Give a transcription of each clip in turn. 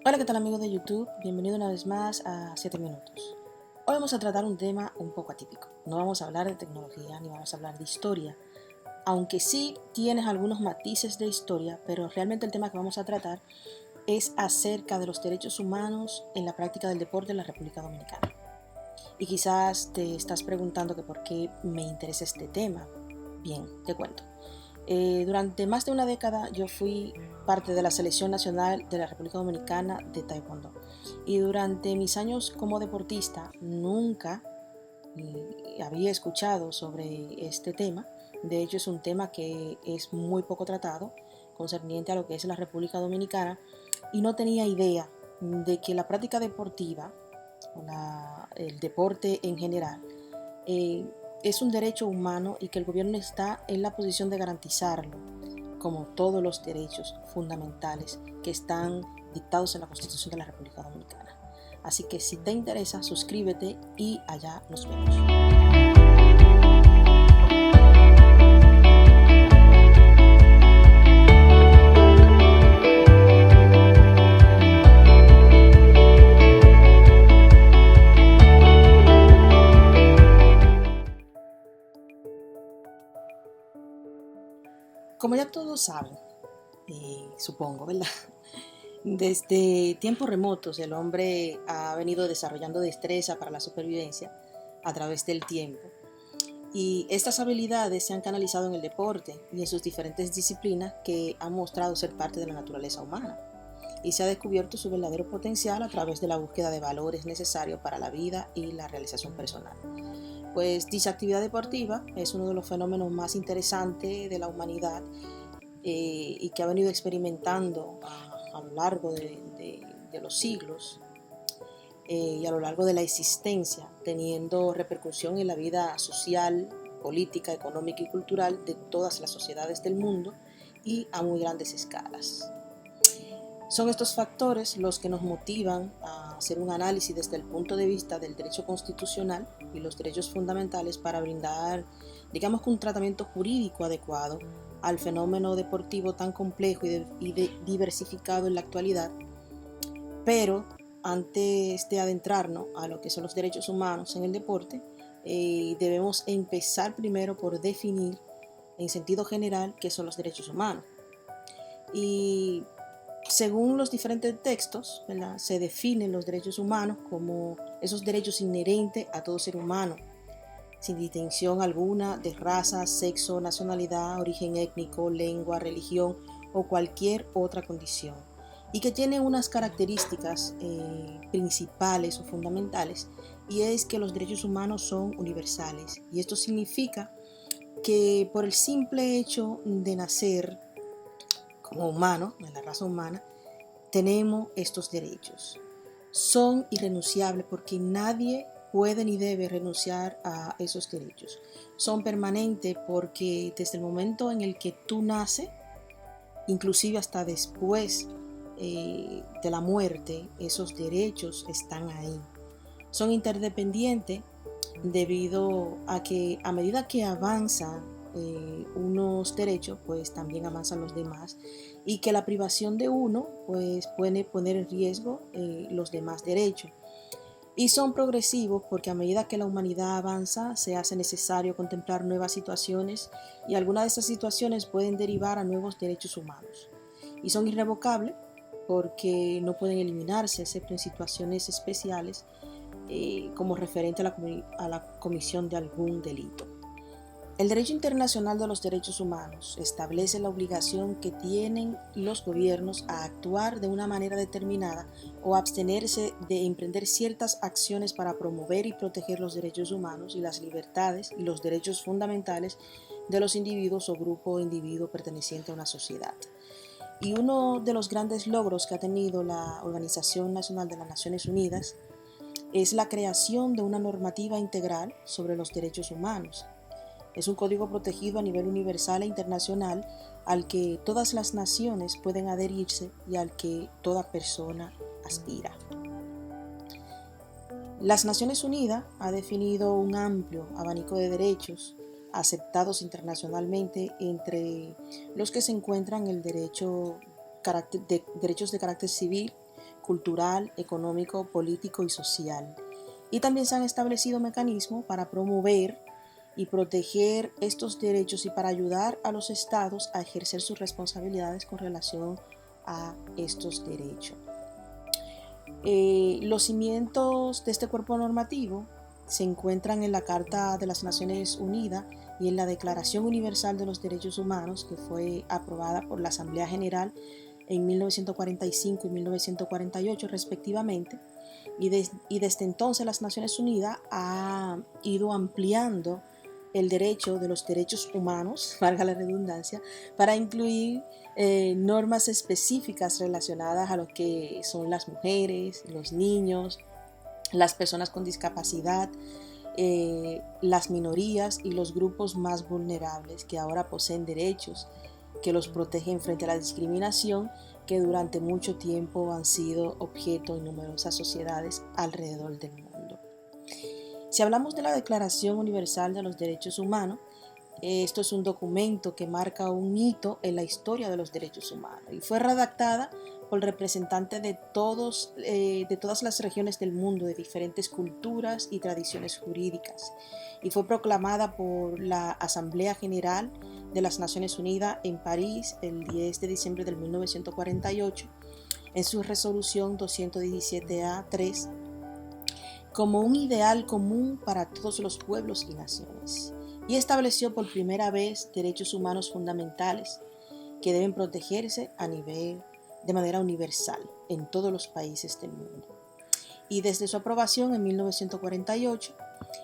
Hola, ¿qué tal amigos de YouTube? Bienvenido una vez más a 7 minutos. Hoy vamos a tratar un tema un poco atípico. No vamos a hablar de tecnología ni vamos a hablar de historia, aunque sí tienes algunos matices de historia, pero realmente el tema que vamos a tratar es acerca de los derechos humanos en la práctica del deporte en la República Dominicana. Y quizás te estás preguntando que por qué me interesa este tema. Bien, te cuento. Durante más de una década yo fui parte de la selección nacional de la República Dominicana de Taekwondo. Y durante mis años como deportista nunca había escuchado sobre este tema. De hecho es un tema que es muy poco tratado concerniente a lo que es la República Dominicana y no tenía idea de que la práctica deportiva, el deporte en general, eh, es un derecho humano y que el gobierno está en la posición de garantizarlo, como todos los derechos fundamentales que están dictados en la Constitución de la República Dominicana. Así que si te interesa, suscríbete y allá nos vemos. Como ya todos saben, supongo, ¿verdad? Desde tiempos remotos el hombre ha venido desarrollando destreza para la supervivencia a través del tiempo. Y estas habilidades se han canalizado en el deporte y en sus diferentes disciplinas que han mostrado ser parte de la naturaleza humana. Y se ha descubierto su verdadero potencial a través de la búsqueda de valores necesarios para la vida y la realización personal. Pues dicha actividad deportiva es uno de los fenómenos más interesantes de la humanidad y que ha venido experimentando a lo largo de los siglos y a lo largo de la existencia, teniendo repercusión en la vida social, política, económica y cultural de todas las sociedades del mundo y a muy grandes escalas. Son estos factores los que nos motivan a hacer un análisis desde el punto de vista del derecho constitucional y los derechos fundamentales para brindar, digamos que un tratamiento jurídico adecuado al fenómeno deportivo tan complejo y diversificado en la actualidad. Pero antes de adentrarnos a lo que son los derechos humanos en el deporte, debemos empezar primero por definir en sentido general qué son los derechos humanos. Y según los diferentes textos, ¿verdad?, se definen los derechos humanos como esos derechos inherentes a todo ser humano, sin distinción alguna de raza, sexo, nacionalidad, origen étnico, lengua, religión o cualquier otra condición, y que tiene unas características principales o fundamentales, y es que los derechos humanos son universales. Y esto significa que por el simple hecho de nacer como humano, en la raza humana, tenemos estos derechos. Son irrenunciables porque nadie puede ni debe renunciar a esos derechos. Son permanentes porque desde el momento en el que tú naces, inclusive hasta después de la muerte, esos derechos están ahí. Son interdependientes debido a que a medida que avanzan unos derechos, pues también avanzan los demás, y que la privación de uno pues puede poner en riesgo los demás derechos. Y son progresivos porque a medida que la humanidad avanza se hace necesario contemplar nuevas situaciones, y algunas de esas situaciones pueden derivar a nuevos derechos humanos. Y son irrevocables porque no pueden eliminarse excepto en situaciones especiales, como referente a la comisión de algún delito. El derecho internacional de los derechos humanos establece la obligación que tienen los gobiernos a actuar de una manera determinada o abstenerse de emprender ciertas acciones para promover y proteger los derechos humanos y las libertades y los derechos fundamentales de los individuos o grupo o individuo perteneciente a una sociedad. Y uno de los grandes logros que ha tenido la Organización Nacional de las Naciones Unidas es la creación de una normativa integral sobre los derechos humanos. Es un código protegido a nivel universal e internacional al que todas las naciones pueden adherirse y al que toda persona aspira. Las Naciones Unidas ha definido un amplio abanico de derechos aceptados internacionalmente, entre los que se encuentran el derechos de carácter civil, cultural, económico, político y social. Y también se han establecido mecanismos para promover y proteger estos derechos y para ayudar a los estados a ejercer sus responsabilidades con relación a estos derechos. Los cimientos de este cuerpo normativo se encuentran en la Carta de las Naciones Unidas y en la Declaración Universal de los Derechos Humanos, que fue aprobada por la Asamblea General en 1945 y 1948 respectivamente, y desde entonces las Naciones Unidas ha ido ampliando el derecho de los derechos humanos, valga la redundancia, para incluir normas específicas relacionadas a lo que son las mujeres, los niños, las personas con discapacidad, las minorías y los grupos más vulnerables que ahora poseen derechos que los protegen frente a la discriminación que durante mucho tiempo han sido objeto en numerosas sociedades alrededor del mundo. Si hablamos de la Declaración Universal de los Derechos Humanos, esto es un documento que marca un hito en la historia de los derechos humanos y fue redactada por representantes de todas las regiones del mundo, de diferentes culturas y tradiciones jurídicas, y fue proclamada por la Asamblea General de las Naciones Unidas en París el 10 de diciembre de 1948 en su resolución 217A3 como un ideal común para todos los pueblos y naciones, y estableció por primera vez derechos humanos fundamentales que deben protegerse de manera universal en todos los países del mundo. Y desde su aprobación en 1948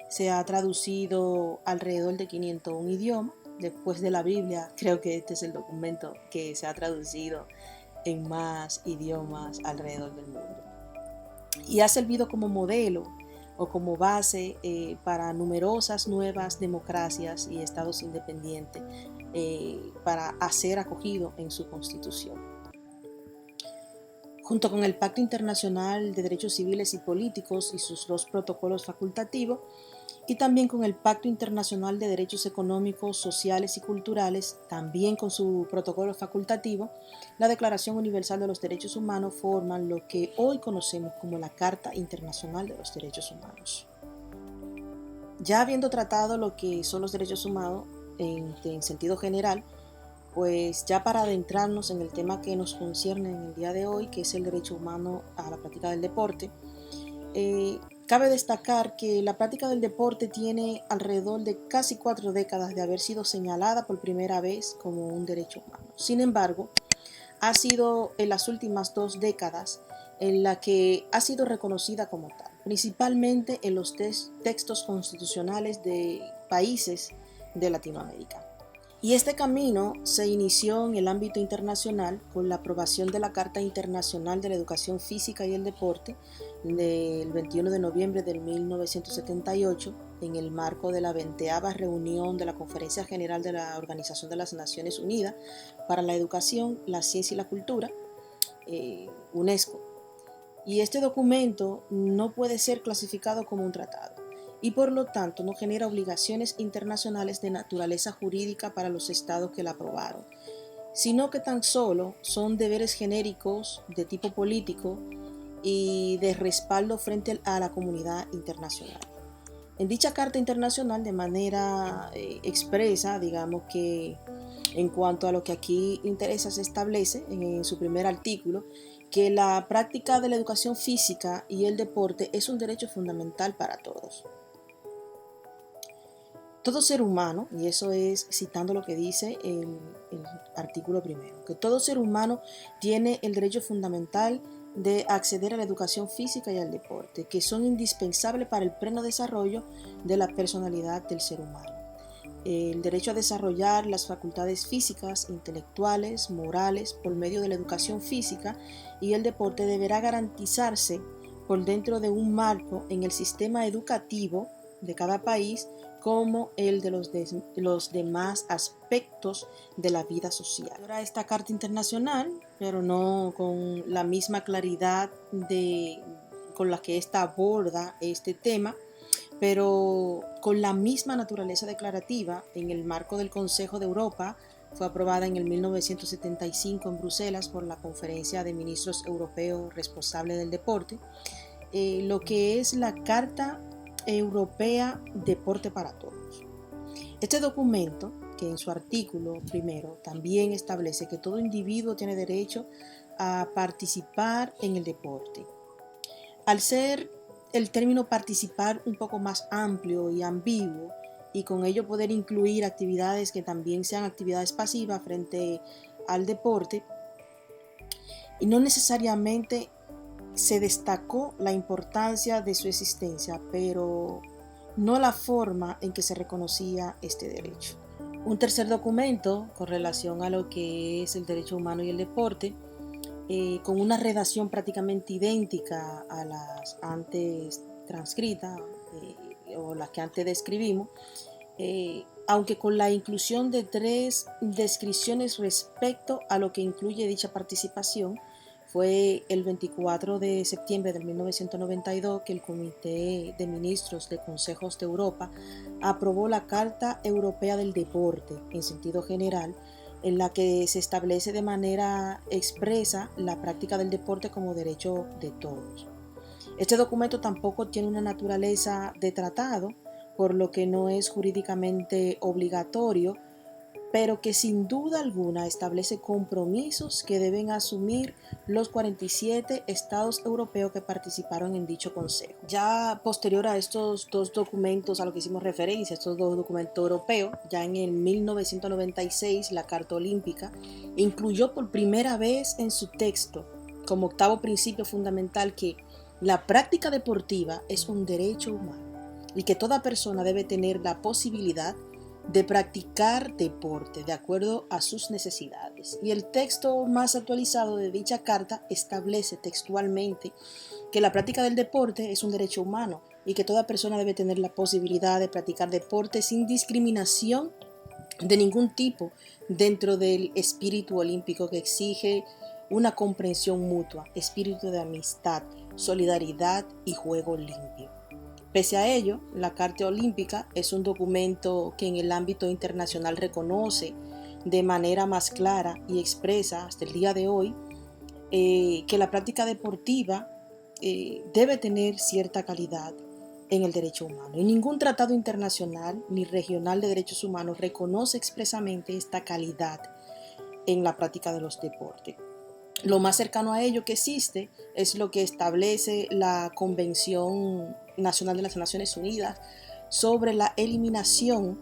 se ha traducido alrededor de 501 idiomas. Después de la Biblia, creo que este es el documento que se ha traducido en más idiomas alrededor del mundo. Y ha servido como modelo o como base para numerosas nuevas democracias y estados independientes para ser acogido en su constitución. Junto con el Pacto Internacional de Derechos Civiles y Políticos y sus dos protocolos facultativos, y también con el Pacto Internacional de Derechos Económicos, Sociales y Culturales, también con su protocolo facultativo, la Declaración Universal de los Derechos Humanos forman lo que hoy conocemos como la Carta Internacional de los Derechos Humanos. Ya habiendo tratado lo que son los derechos humanos en sentido general, pues ya para adentrarnos en el tema que nos concierne en el día de hoy, que es el derecho humano a la práctica del deporte, cabe destacar que la práctica del deporte tiene alrededor de casi 4 décadas de haber sido señalada por primera vez como un derecho humano. Sin embargo, ha sido en las últimas 2 décadas en la que ha sido reconocida como tal, principalmente en los textos constitucionales de países de Latinoamérica. Y este camino se inició en el ámbito internacional con la aprobación de la Carta Internacional de la Educación Física y el Deporte del 21 de noviembre de 1978 en el marco de la 20ª reunión de la Conferencia General de la Organización de las Naciones Unidas para la Educación, la Ciencia y la Cultura, UNESCO. Y este documento no puede ser clasificado como un tratado y por lo tanto no genera obligaciones internacionales de naturaleza jurídica para los estados que la aprobaron, sino que tan solo son deberes genéricos de tipo político y de respaldo frente a la comunidad internacional. En dicha Carta Internacional, de manera expresa, digamos que en cuanto a lo que aquí interesa, se establece en su primer artículo que la práctica de la educación física y el deporte es un derecho fundamental para todos. Todo ser humano, y eso es citando lo que dice el artículo primero, que todo ser humano tiene el derecho fundamental de acceder a la educación física y al deporte, que son indispensables para el pleno desarrollo de la personalidad del ser humano. El derecho a desarrollar las facultades físicas, intelectuales, morales, por medio de la educación física y el deporte deberá garantizarse por dentro de un marco en el sistema educativo de cada país como el de los demás aspectos de la vida social. Ahora esta Carta Internacional, pero no con la misma claridad con la que ésta aborda este tema, pero con la misma naturaleza declarativa en el marco del Consejo de Europa Fue aprobada en el 1975 en Bruselas por la Conferencia de Ministros Europeos responsable del deporte, lo que es la Carta Europea Deporte para Todos. Este documento, que en su artículo primero también establece que todo individuo tiene derecho a participar en el deporte. Al ser el término participar un poco más amplio y ambiguo, y con ello poder incluir actividades que también sean actividades pasivas frente al deporte, y no necesariamente se destacó la importancia de su existencia, pero no la forma en que se reconocía este derecho. Un tercer documento con relación a lo que es el derecho humano y el deporte, con una redacción prácticamente idéntica a las antes transcritas o las que antes describimos, aunque con la inclusión de 3 descripciones respecto a lo que incluye dicha participación. Fue el 24 de septiembre de 1992 que el Comité de Ministros de Consejos de Europa aprobó la Carta Europea del Deporte en sentido general, en la que se establece de manera expresa la práctica del deporte como derecho de todos. Este documento tampoco tiene una naturaleza de tratado, por lo que no es jurídicamente obligatorio, pero que sin duda alguna establece compromisos que deben asumir los 47 estados europeos que participaron en dicho consejo. Ya posterior a estos dos documentos a los que hicimos referencia, estos dos documentos europeos, ya en el 1996 la Carta Olímpica incluyó por primera vez en su texto como octavo principio fundamental que la práctica deportiva es un derecho humano y que toda persona debe tener la posibilidad de practicar deporte de acuerdo a sus necesidades. Y el texto más actualizado de dicha carta establece textualmente que la práctica del deporte es un derecho humano y que toda persona debe tener la posibilidad de practicar deporte sin discriminación de ningún tipo dentro del espíritu olímpico que exige una comprensión mutua, espíritu de amistad, solidaridad y juego limpio. Pese a ello, la Carta Olímpica es un documento que en el ámbito internacional reconoce de manera más clara y expresa hasta el día de hoy que la práctica deportiva debe tener cierta calidad en el derecho humano. Y ningún tratado internacional ni regional de derechos humanos reconoce expresamente esta calidad en la práctica de los deportes. Lo más cercano a ello que existe es lo que establece la Convención Nacional de las Naciones Unidas sobre la eliminación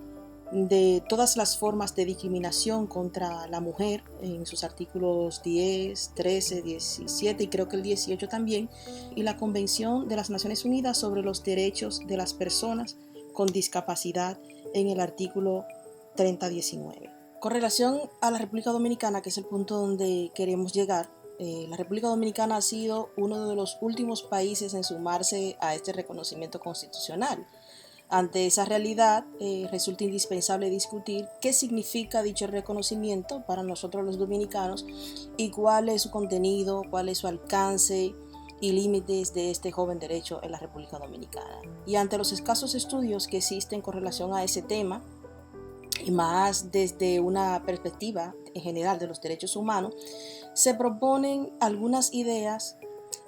de todas las formas de discriminación contra la mujer en sus artículos 10, 13, 17 y creo que el 18 también, y la Convención de las Naciones Unidas sobre los derechos de las personas con discapacidad en el artículo 3019. Con relación a la República Dominicana, que es el punto donde queremos llegar, la República Dominicana ha sido uno de los últimos países en sumarse a este reconocimiento constitucional. Ante esa realidad, resulta indispensable discutir qué significa dicho reconocimiento para nosotros los dominicanos y cuál es su contenido, cuál es su alcance y límites de este joven derecho en la República Dominicana. Y ante los escasos estudios que existen con relación a ese tema, y más desde una perspectiva en general de los derechos humanos, se proponen algunas ideas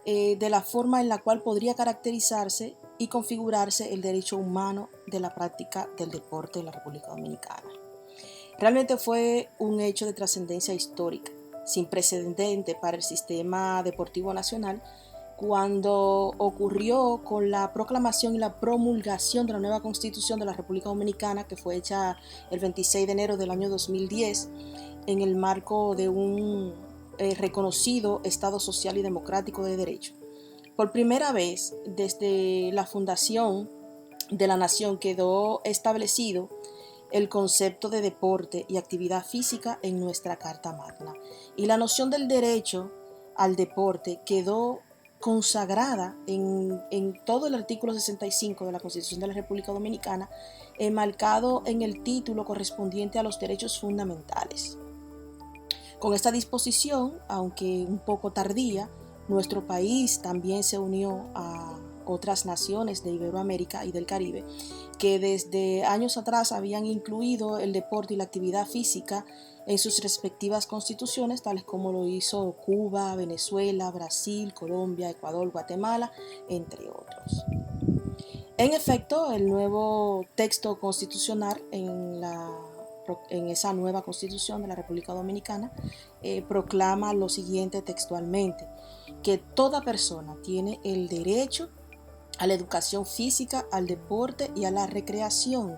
de la forma en la cual podría caracterizarse y configurarse el derecho humano de la práctica del deporte en la República Dominicana. Realmente fue un hecho de trascendencia histórica, sin precedente para el sistema deportivo nacional, cuando ocurrió con la proclamación y la promulgación de la nueva Constitución de la República Dominicana, que fue hecha el 26 de enero del año 2010, en el marco de un reconocido Estado social y democrático de derecho. Por primera vez, desde la fundación de la nación, quedó establecido el concepto de deporte y actividad física en nuestra Carta Magna. Y la noción del derecho al deporte quedó consagrada en todo el artículo 65 de la Constitución de la República Dominicana, enmarcado en el título correspondiente a los derechos fundamentales. Con esta disposición, aunque un poco tardía, nuestro país también se unió a otras naciones de Iberoamérica y del Caribe que desde años atrás habían incluido el deporte y la actividad física en sus respectivas constituciones, tales como lo hizo Cuba, Venezuela, Brasil, Colombia, Ecuador, Guatemala, entre otros. En efecto, el nuevo texto constitucional en esa nueva constitución de la República Dominicana proclama lo siguiente textualmente, que toda persona tiene el derecho a la educación física, al deporte y a la recreación.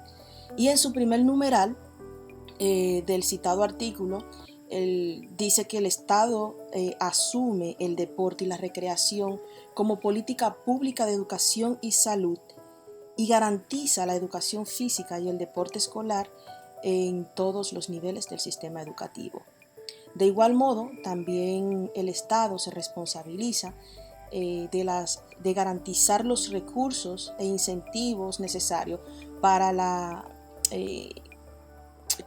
Y en su primer numeral del citado artículo, dice que el Estado asume el deporte y la recreación como política pública de educación y salud y garantiza la educación física y el deporte escolar en todos los niveles del sistema educativo. De igual modo, también el Estado se responsabiliza de garantizar los recursos e incentivos necesarios para la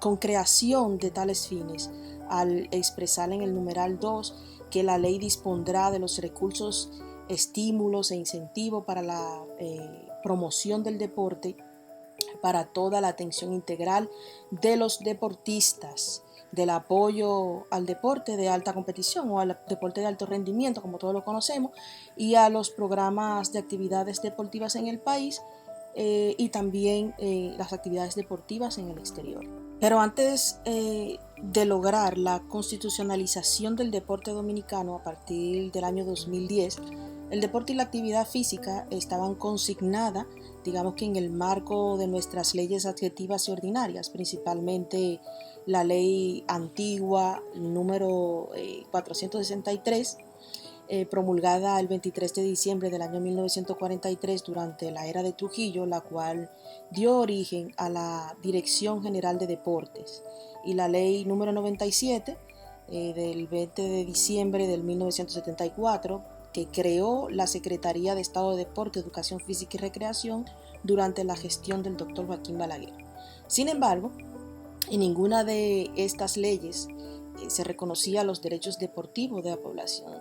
concreación de tales fines, al expresar en el numeral 2 que la ley dispondrá de los recursos, estímulos e incentivos para la promoción del deporte, para toda la atención integral de los deportistas, del apoyo al deporte de alta competición o al deporte de alto rendimiento, como todos lo conocemos, y a los programas de actividades deportivas en el país y también las actividades deportivas en el exterior. Pero antes de lograr la constitucionalización del deporte dominicano a partir del año 2010, el deporte y la actividad física estaban consignadas, digamos que en el marco de nuestras leyes adjetivas y ordinarias, principalmente la ley antigua número 463, promulgada el 23 de diciembre del año 1943 durante la era de Trujillo, la cual dio origen a la Dirección General de Deportes, y la ley número 97 del 20 de diciembre del 1974, que creó la Secretaría de Estado de Deporte, Educación Física y Recreación durante la gestión del Dr. Joaquín Balaguer. Sin embargo, en ninguna de estas leyes se reconocía los derechos deportivos de la población,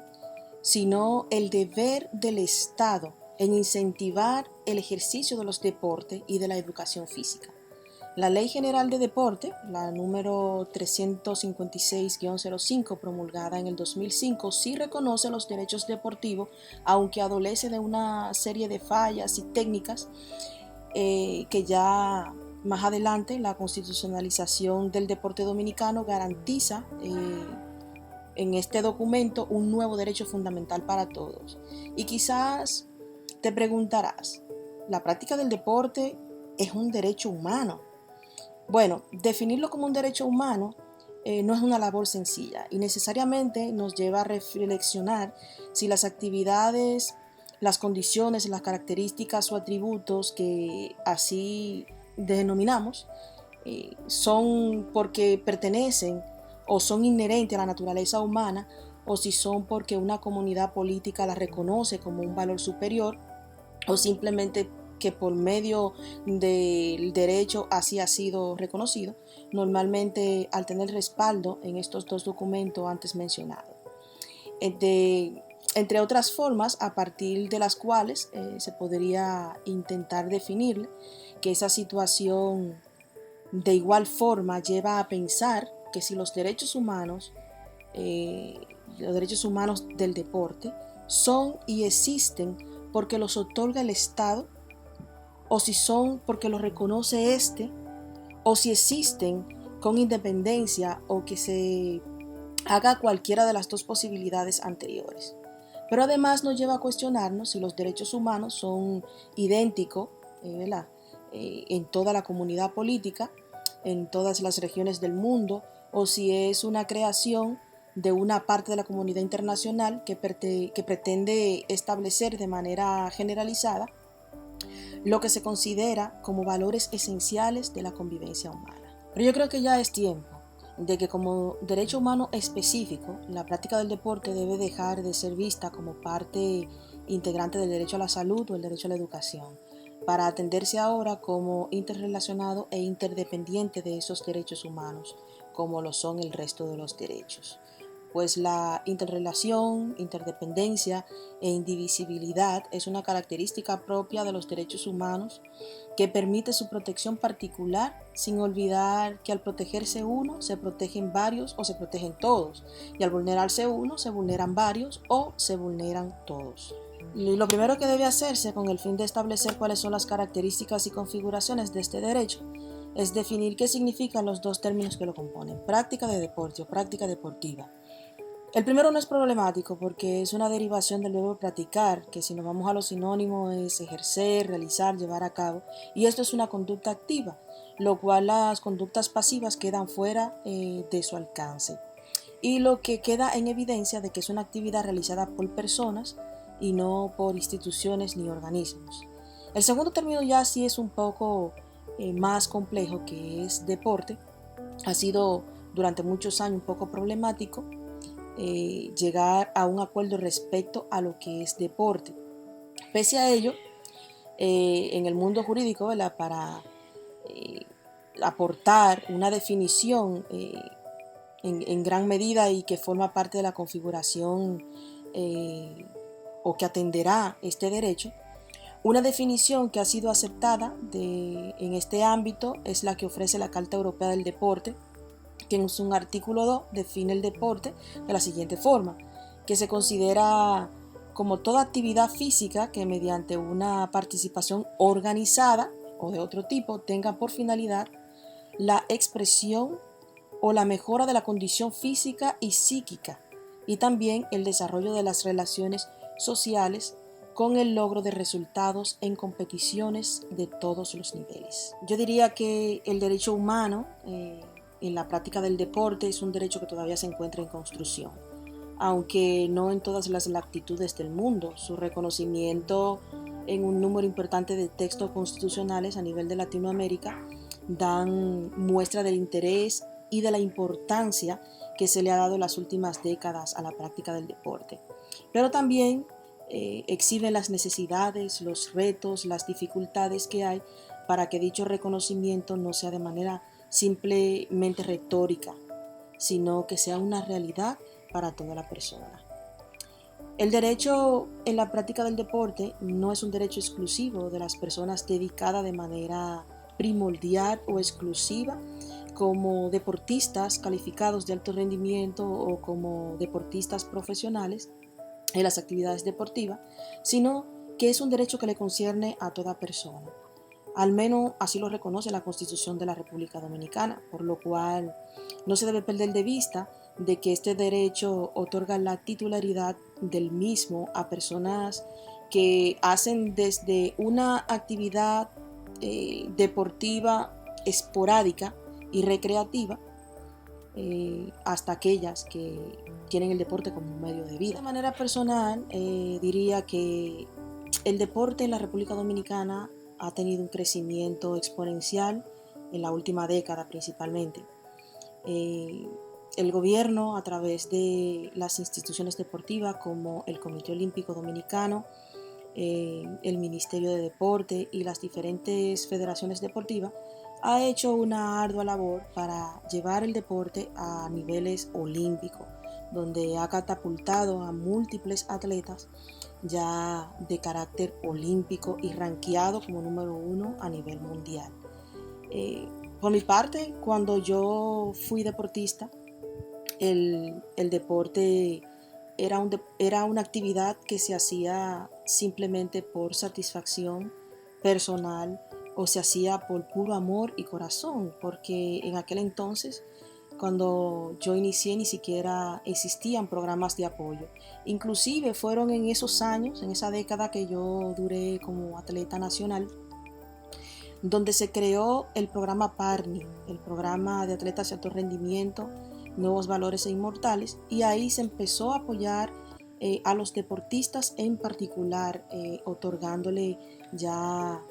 sino el deber del Estado en incentivar el ejercicio de los deportes y de la educación física. La Ley General de Deporte, la número 356-05, promulgada en el 2005, sí reconoce los derechos deportivos, aunque adolece de una serie de fallas y técnicas que ya más adelante la constitucionalización del deporte dominicano garantiza en este documento un nuevo derecho fundamental para todos. Y quizás te preguntarás, ¿la práctica del deporte es un derecho humano? Bueno, definirlo como un derecho humano no es una labor sencilla y necesariamente nos lleva a reflexionar si las actividades, las condiciones, las características o atributos que así denominamos son porque pertenecen o son inherentes a la naturaleza humana, o si son porque una comunidad política la reconoce como un valor superior, o simplemente que por medio del derecho así ha sido reconocido, normalmente al tener respaldo en estos dos documentos antes mencionados. Entre otras formas, a partir de las cuales se podría intentar definir que esa situación de igual forma lleva a pensar que si los derechos humanos del deporte son y existen porque los otorga el Estado, o si son porque los reconoce este, o si existen con independencia o que se haga cualquiera de las dos posibilidades anteriores. Pero además nos lleva a cuestionarnos si los derechos humanos son idénticos en toda la comunidad política, en todas las regiones del mundo, o si es una creación de una parte de la comunidad internacional que pretende establecer de manera generalizada lo que se considera como valores esenciales de la convivencia humana. Pero yo creo que ya es tiempo de que como derecho humano específico, la práctica del deporte debe dejar de ser vista como parte integrante del derecho a la salud o el derecho a la educación, para atenderse ahora como interrelacionado e interdependiente de esos derechos humanos, como lo son el resto de los derechos. pues la interrelación, interdependencia e indivisibilidad es una característica propia de los derechos humanos que permite su protección particular, sin olvidar que al protegerse uno se protegen varios o se protegen todos, y al vulnerarse uno se vulneran varios o se vulneran todos. Y lo primero que debe hacerse con el fin de establecer cuáles son las características y configuraciones de este derecho es definir qué significan los dos términos que lo componen: práctica de deporte o práctica deportiva. El primero no es problemático porque es una derivación del verbo practicar, que si nos vamos a los sinónimos es ejercer, realizar, llevar a cabo, y esto es una conducta activa, lo cual las conductas pasivas quedan fuera de su alcance. Y lo que queda en evidencia de que es una actividad realizada por personas y no por instituciones ni organismos. El segundo término ya sí es un poco más complejo, que es deporte. Ha sido durante muchos años un poco problemático llegar a un acuerdo respecto a lo que es deporte. Pese a ello, en el mundo jurídico, ¿verdad?, para aportar una definición en gran medida y que forma parte de la configuración o que atenderá este derecho, una definición que ha sido aceptada en este ámbito es la que ofrece la Carta Europea del Deporte, que en su artículo 2 define el deporte de la siguiente forma: que se considera como toda actividad física que mediante una participación organizada o de otro tipo tenga por finalidad la expresión o la mejora de la condición física y psíquica, y también el desarrollo de las relaciones sociales con el logro de resultados en competiciones de todos los niveles. Yo diría que el derecho humano en la práctica del deporte es un derecho que todavía se encuentra en construcción, aunque no en todas las latitudes del mundo. Su reconocimiento en un número importante de textos constitucionales a nivel de Latinoamérica dan muestra del interés y de la importancia que se le ha dado en las últimas décadas a la práctica del deporte. Pero también exhiben las necesidades, los retos, las dificultades que hay para que dicho reconocimiento no sea de manera simplemente retórica, sino que sea una realidad para toda la persona. El derecho en la práctica del deporte no es un derecho exclusivo de las personas dedicadas de manera primordial o exclusiva como deportistas calificados de alto rendimiento o como deportistas profesionales en las actividades deportivas, sino que es un derecho que le concierne a toda persona. Al menos así lo reconoce la Constitución de la República Dominicana, por lo cual no se debe perder de vista de que este derecho otorga la titularidad del mismo a personas que hacen desde una actividad deportiva esporádica y recreativa hasta aquellas que tienen el deporte como un medio de vida. De manera personal, diría que el deporte en la República Dominicana ha tenido un crecimiento exponencial en la última década principalmente. El gobierno, a través de las instituciones deportivas como el Comité Olímpico Dominicano, el Ministerio de Deporte y las diferentes federaciones deportivas, ha hecho una ardua labor para llevar el deporte a niveles olímpicos, donde ha catapultado a múltiples atletas ya de carácter olímpico y rankeado como número 1 a nivel mundial. Por mi parte, cuando yo fui deportista, el deporte era una actividad que se hacía simplemente por satisfacción personal o se hacía por puro amor y corazón, porque en aquel entonces, cuando yo inicié, ni siquiera existían programas de apoyo. Inclusive fueron en esos años, en esa década que yo duré como atleta nacional, donde se creó el programa PARNI, el programa de atletas de alto rendimiento, nuevos valores e inmortales, y ahí se empezó a apoyar a los deportistas en particular, otorgándole ya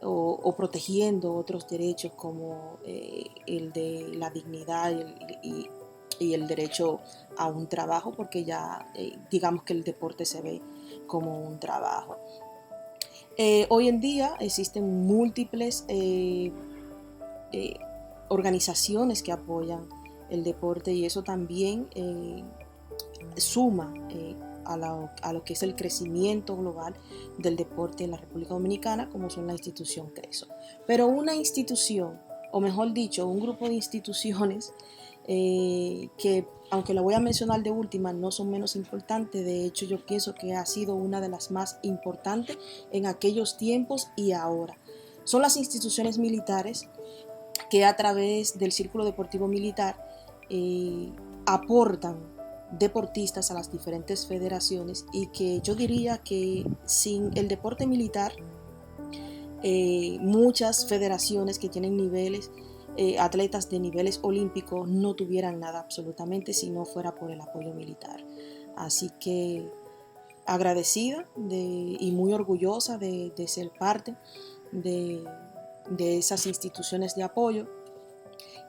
o protegiendo otros derechos como el de la dignidad y el derecho a un trabajo, porque ya digamos que el deporte se ve como un trabajo. Hoy en día existen múltiples organizaciones que apoyan el deporte, y eso también suma a lo que es el crecimiento global del deporte en la República Dominicana, como son la institución CRESO. Pero una institución, o mejor dicho, un grupo de instituciones que, aunque la voy a mencionar de última, no son menos importantes. De hecho, yo pienso que ha sido una de las más importantes en aquellos tiempos y ahora. Son las instituciones militares que a través del Círculo Deportivo Militar aportan deportistas a las diferentes federaciones, y que yo diría que sin el deporte militar, muchas federaciones que tienen niveles, atletas de niveles olímpicos, no tuvieran nada absolutamente si no fuera por el apoyo militar. Así que agradecida y muy orgullosa de ser parte de esas instituciones de apoyo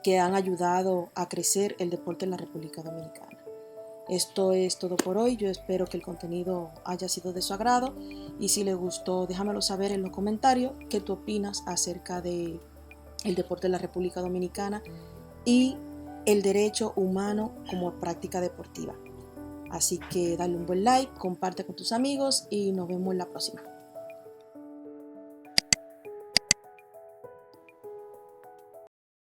que han ayudado a crecer el deporte en la República Dominicana. Esto es todo por hoy. Yo espero que el contenido haya sido de su agrado, y si le gustó, déjamelo saber en los comentarios qué tú opinas acerca del deporte en la República Dominicana y el derecho humano como práctica deportiva. Así que dale un buen like, comparte con tus amigos y nos vemos en la próxima.